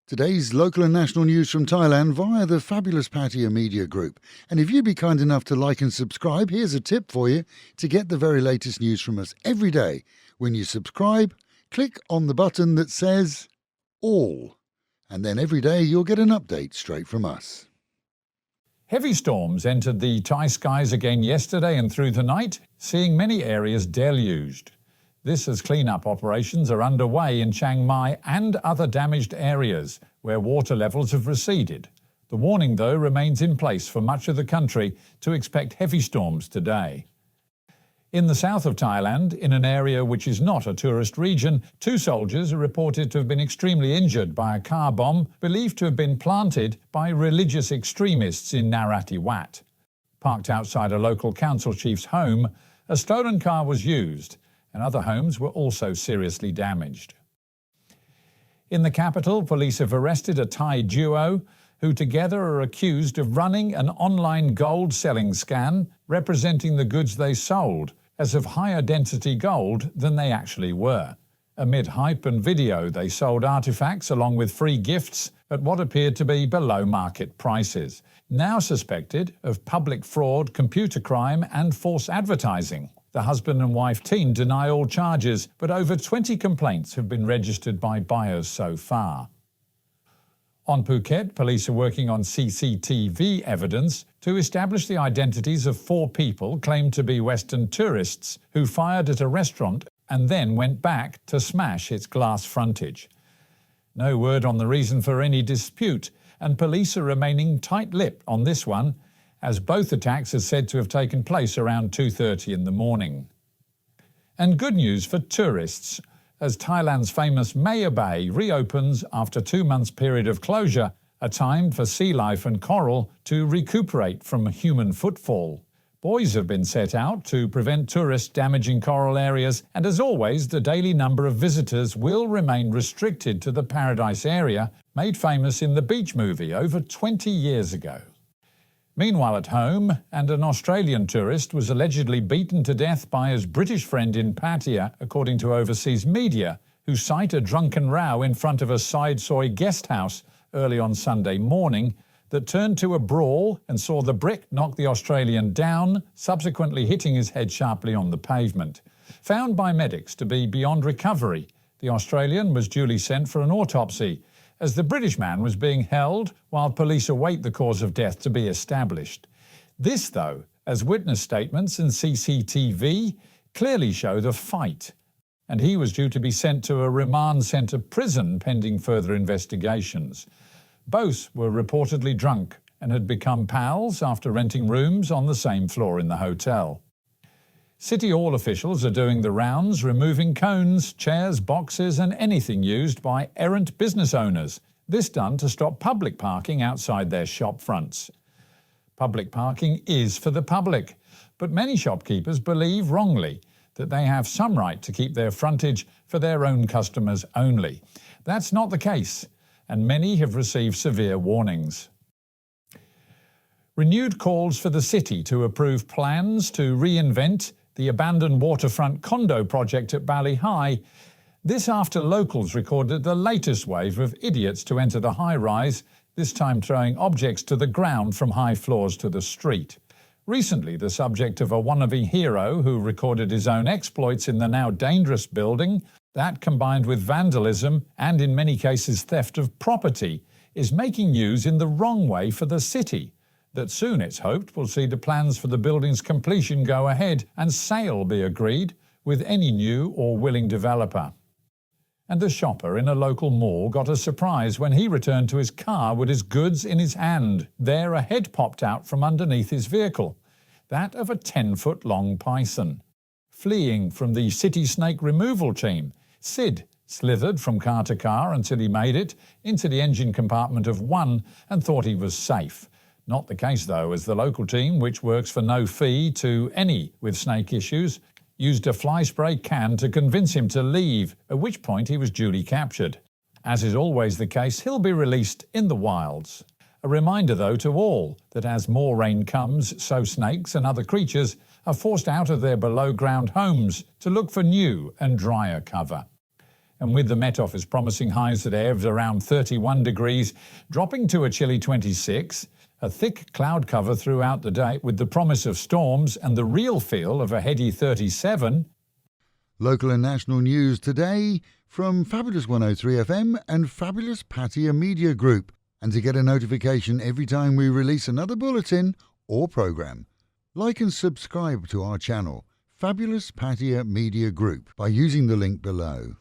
Today's local and national news from Thailand via the fabulous Pattaya Media Group. And if you'd be kind enough to like and subscribe, here's a tip for you to get the very latest news from us every day. When you subscribe, click on the button that says All. And then every day you'll get an update straight from us. Heavy storms entered the Thai skies again yesterday and through the night, seeing many areas deluged. This as clean-up operations are underway in Chiang Mai and other damaged areas where water levels have receded. The warning, though, remains in place for much of the country to expect heavy storms today. In the south of Thailand, in an area which is not a tourist region, 2 soldiers are reported to have been extremely injured by a car bomb believed to have been planted by religious extremists in Narati Wat. Parked outside a local council chief's home, a stolen car was used, and other homes were also seriously damaged. In the capital, police have arrested a Thai duo who together are accused of running an online gold selling scam representing the goods they sold as of higher density gold than they actually were. Amid hype and video, they sold artifacts along with free gifts at what appeared to be below market prices. Now suspected of public fraud, computer crime and false advertising. The husband and wife team deny all charges, but over 20 complaints have been registered by buyers so far. On Phuket, police are working on CCTV evidence to establish the identities of 4 people claimed to be Western tourists who fired at a restaurant and then went back to smash its glass frontage. No word on the reason for any dispute, and police are remaining tight-lipped on this one, as both attacks are said to have taken place around 2:30 in the morning. And good news for tourists, as Thailand's famous Maya Bay reopens after 2 months' period of closure, a time for sea life and coral to recuperate from human footfall. Buoys have been set out to prevent tourists damaging coral areas, and as always, the daily number of visitors will remain restricted to the Paradise area, made famous in the Beach movie over 20 years ago. Meanwhile at home, and an Australian tourist was allegedly beaten to death by his British friend in Pattaya, according to overseas media, who cite a drunken row in front of a side soy guest house early on Sunday morning that turned to a brawl and saw the brick knock the Australian down, subsequently hitting his head sharply on the pavement. Found by medics to be beyond recovery, the Australian was duly sent for an autopsy, as the British man was being held while police await the cause of death to be established. This, though, as witness statements and CCTV clearly show the fight, and he was due to be sent to a remand centre prison pending further investigations. Both were reportedly drunk and had become pals after renting rooms on the same floor in the hotel. City Hall officials are doing the rounds, removing cones, chairs, boxes and anything used by errant business owners. This done to stop public parking outside their shop fronts. Public parking is for the public, but many shopkeepers believe wrongly that they have some right to keep their frontage for their own customers only. That's not the case, and many have received severe warnings. Renewed calls for the city to approve plans to reinvent the abandoned waterfront condo project at Bali Hai. This after locals recorded the latest wave of idiots to enter the high-rise, this time throwing objects to the ground from high floors to the street. Recently the subject of a wannabe hero who recorded his own exploits in the now dangerous building, that combined with vandalism and in many cases theft of property, is making news in the wrong way for the city, that soon it's hoped will see the plans for the building's completion go ahead and sale be agreed with any new or willing developer. And a shopper in a local mall got a surprise when he returned to his car with his goods in his hand. There a head popped out from underneath his vehicle, that of a 10-foot-long python. Fleeing from the city snake removal team, Sid slithered from car to car until he made it into the engine compartment of one and thought he was safe. Not the case, though, as the local team, which works for no fee to any with snake issues, used a fly spray can to convince him to leave, at which point he was duly captured. As is always the case, he'll be released in the wilds. A reminder, though, to all that as more rain comes, so snakes and other creatures are forced out of their below-ground homes to look for new and drier cover. And with the Met Office promising highs today of around 31 degrees, dropping to a chilly 26, a thick cloud cover throughout the day with the promise of storms and the real feel of a heady 37. Local and national news today from Fabulous 103 FM and Fabulous Pattaya Media Group. And to get a notification every time we release another bulletin or program, like and subscribe to our channel, Fabulous Pattaya Media Group, by using the link below.